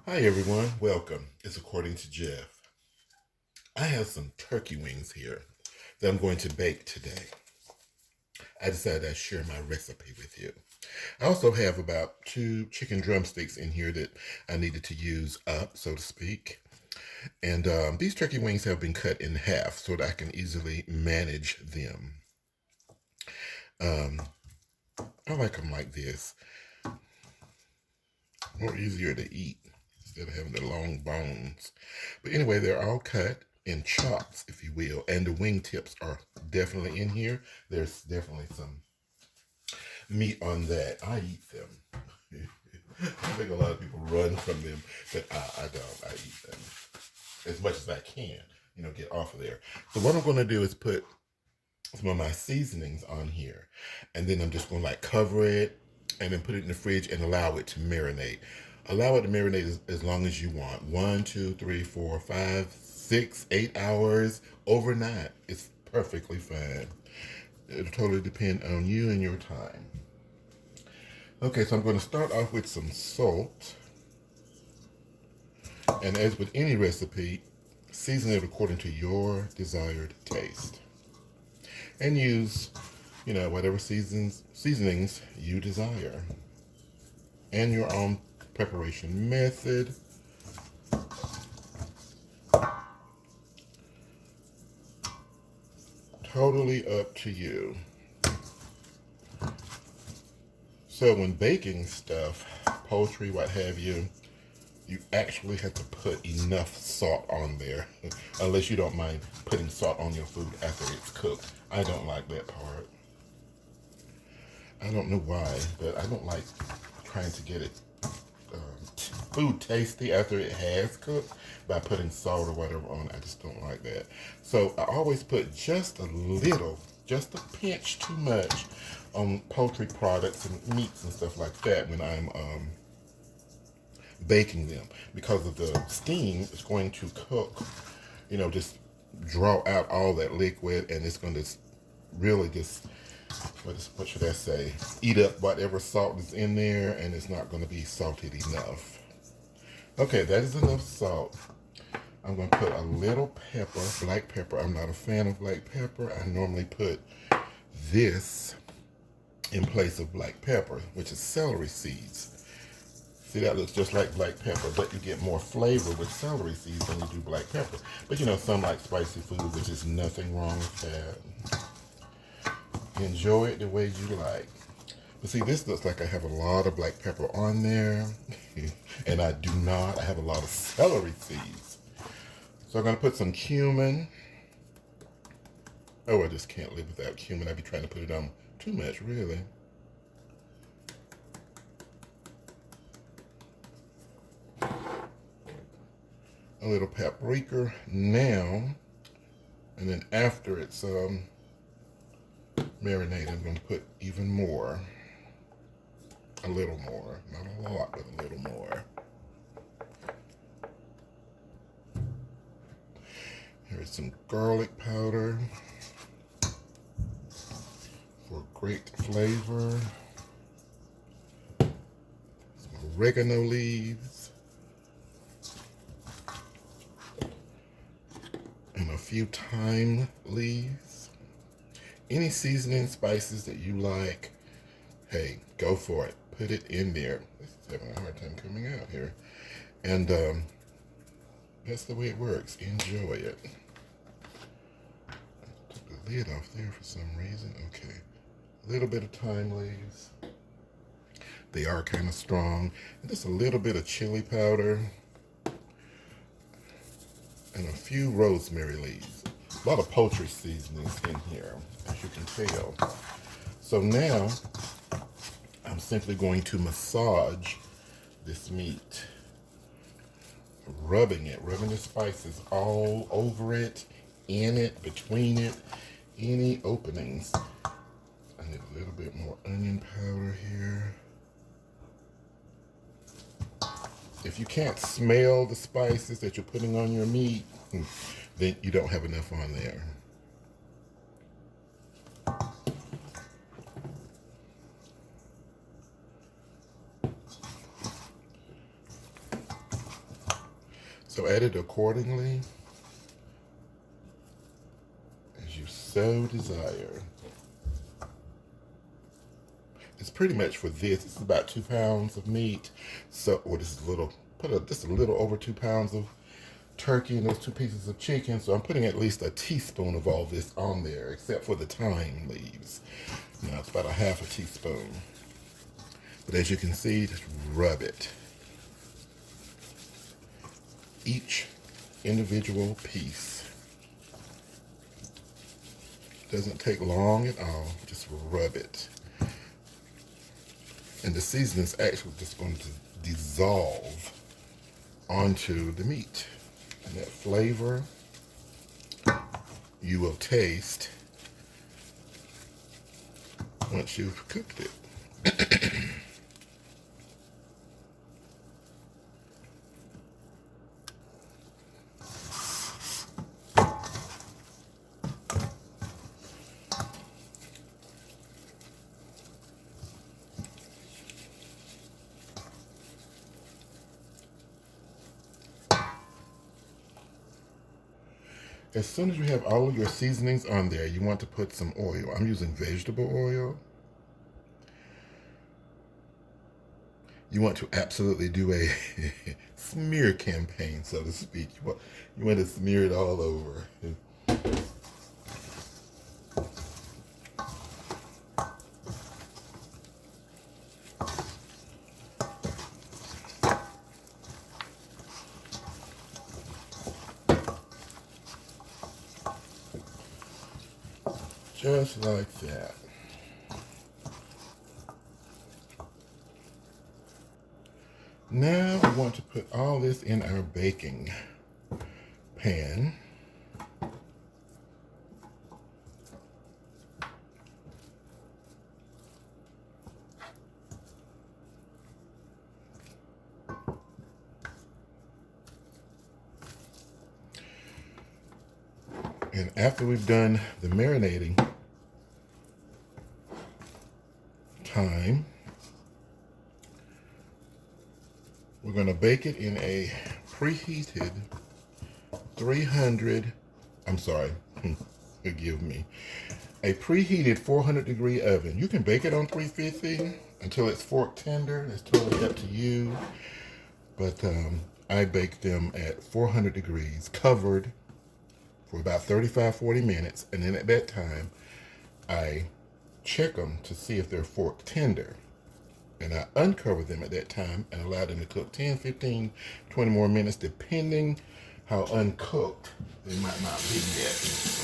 Hi everyone, welcome. It's According to Jeff. I have some turkey wings here that I'm going to bake today. I decided I'd share my recipe with you. I also have about 2 chicken drumsticks in here that I needed to use up, so to speak. And these turkey wings have been cut in half so that I can easily manage them. Um, I like them like this, more easier to eat instead of having the long bones. But anyway, they're all cut in chops, if you will, and the wing tips are definitely in here. There's definitely some meat on that. I eat them. I think a lot of people run from them, but I don't. I eat them as much as I can, get off of there. So what I'm going to do is put some of my seasonings on here, and then I'm just going to like cover it and then put it in the fridge and allow it to marinate. Allow it to marinate as long as you want. 1, 2, 3, 4, 5, 6, 8 hours overnight. It's perfectly fine. It'll totally depend on you and your time. Okay, so I'm going to start off with some salt. And as with any recipe, season it according to your desired taste. And use, whatever seasonings you desire. And your own preparation method. Totally up to you. So when baking stuff, poultry, what have you, you actually have to put enough salt on there, unless you don't mind putting salt on your food after it's cooked. I don't like that part. I don't know why, but I don't like trying to get it food tasty after it has cooked by putting salt or whatever on. I just don't like that. So I always put just a little, just a pinch too much on poultry products and meats and stuff like that when I'm baking them, because of the steam is going to cook, just draw out all that liquid, and it's going to really just, what should I say, eat up whatever salt is in there, and it's not going to be salted enough. Okay, that is enough salt. I'm going to put a little pepper, black pepper. I'm not a fan of black pepper. I normally put this in place of black pepper, which is celery seeds. See, that looks just like black pepper, but you get more flavor with celery seeds than you do black pepper. But some like spicy food, which is nothing wrong with that. Enjoy it the way you like. But see, this looks like I have a lot of black pepper on there, and I do not. I have a lot of celery seeds. So I'm going to put some cumin. Oh, I just can't live without cumin. I'd be trying to put it on too much, really. A little paprika now, and then after it's marinated, I'm going to put even more. A little more, not a lot, but a little more. Here's some garlic powder for great flavor. Some oregano leaves. And a few thyme leaves. Any seasoning spices that you like, hey, go for it. Put it in there. This is having a hard time coming out here. And that's the way it works. Enjoy it. I took the lid off there for some reason. Okay. A little bit of thyme leaves. They are kind of strong. And just a little bit of chili powder. And a few rosemary leaves. A lot of poultry seasonings in here, as you can tell. So now, I'm simply going to massage this meat. Rubbing the spices all over it, in it, between it, any openings. I need a little bit more onion powder here. If you can't smell the spices that you're putting on your meat, then you don't have enough on there. So add it accordingly as you so desire. It's pretty much for this. It's about 2 pounds of meat. So, or this is just a little over 2 pounds of turkey and those 2 pieces of chicken. So I'm putting at least a teaspoon of all this on there, except for the thyme leaves. Now it's about a half a teaspoon. But as you can see, just rub it. Each individual piece. Doesn't take long at all. Just rub it. And the seasoning is actually just going to dissolve onto the meat. And that flavor you will taste once you've cooked it. As soon as you have all of your seasonings on there, you want to put some oil. I'm using vegetable oil. You want to absolutely do a smear campaign, so to speak. You want to smear it all over. Just like that. Now we want to put all this in our baking pan. And after we've done the marinating time, we're going to bake it in a preheated 400-degree oven. You can bake it on 350 until it's fork tender. It's totally up to you. But I bake them at 400 degrees, covered, for about 35-40 minutes. And then at that time, I check them to see if they're fork tender. And I uncover them at that time and allow them to cook 10, 15, 20 more minutes, depending how uncooked they might not be yet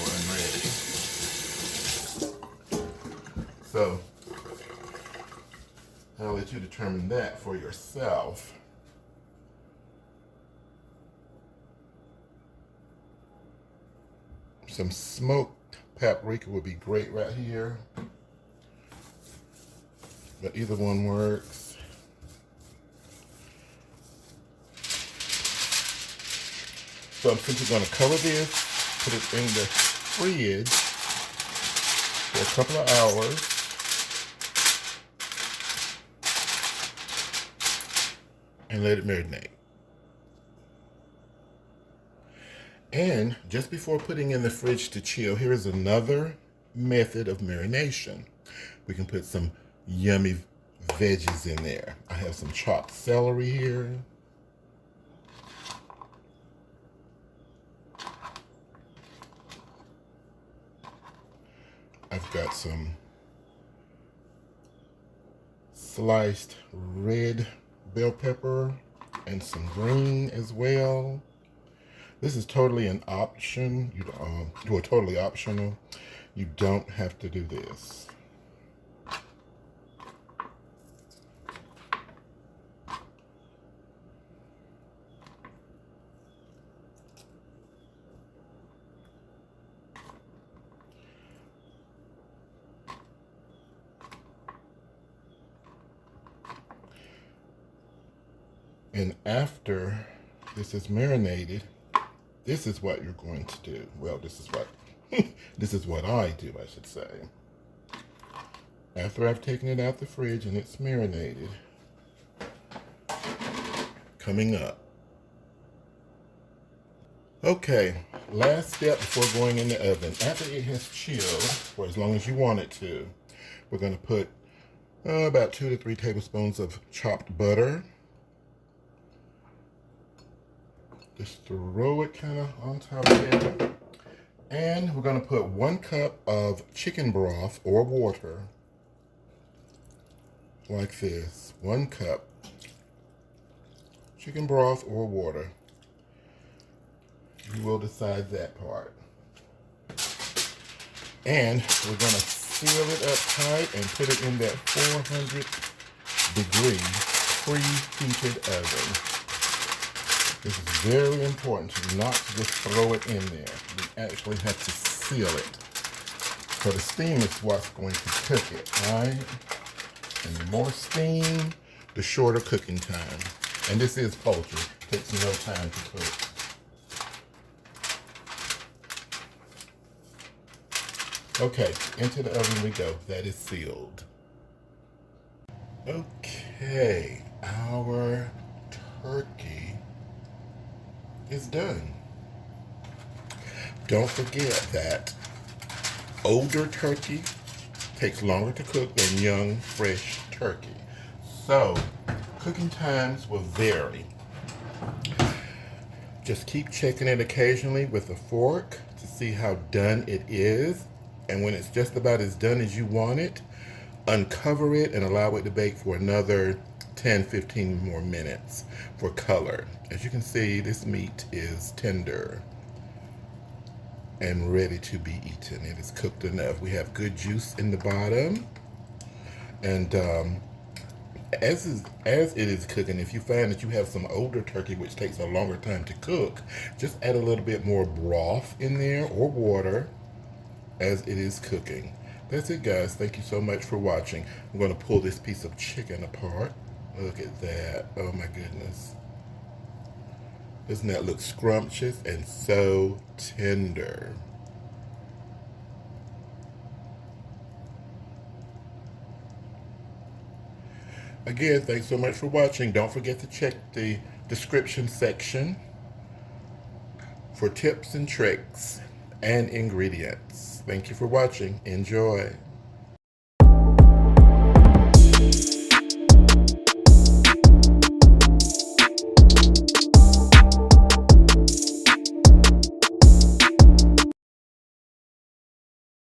or unready. So I'll let you determine that for yourself. Some smoked paprika would be great right here. But either one works. So I'm simply going to cover this, put it in the fridge for a couple of hours. And let it marinate. And just before putting in the fridge to chill, here is another method of marination. We can put some yummy veggies in there. I have some chopped celery here. I've got some sliced red bell pepper and some green as well. This is totally an option. You are totally optional. You don't have to do this. And after this is marinated, this is what you're going to do. Well, this is what I do, I should say. After I've taken it out the fridge and it's marinated, coming up, Okay, last step before going in the oven. After it has chilled for as long as you want it to, we're going to put about 2 to 3 tablespoons of chopped butter. Just throw it kind of on top of it. And we're going to put 1 cup of chicken broth or water, like this. 1 cup. Chicken broth or water. You will decide that part. And we're going to seal it up tight and put it in that 400-degree preheated oven. This is very important to not just throw it in there. We actually have to seal it. So the steam is what's going to cook it, right? And the more steam, the shorter cooking time. And this is poultry. It takes no time to cook. Okay, into the oven we go. That is sealed. Okay, our turkey is done. Don't forget that older turkey takes longer to cook than young, fresh turkey. So, cooking times will vary. Just keep checking it occasionally with a fork to see how done it is. And when it's just about as done as you want it, uncover it and allow it to bake for another 10-15 more minutes for color. As you can see, this meat is tender and ready to be eaten. It is cooked enough. We have good juice in the bottom. And as it is cooking, if you find that you have some older turkey which takes a longer time to cook, just add a little bit more broth in there or water as it is cooking. That's it, guys. Thank you so much for watching. I'm going to pull this piece of chicken apart. Look at that. Oh my goodness. Doesn't that look scrumptious and so tender? Again, thanks so much for watching. Don't forget to check the description section for tips and tricks and ingredients. Thank you for watching. Enjoy.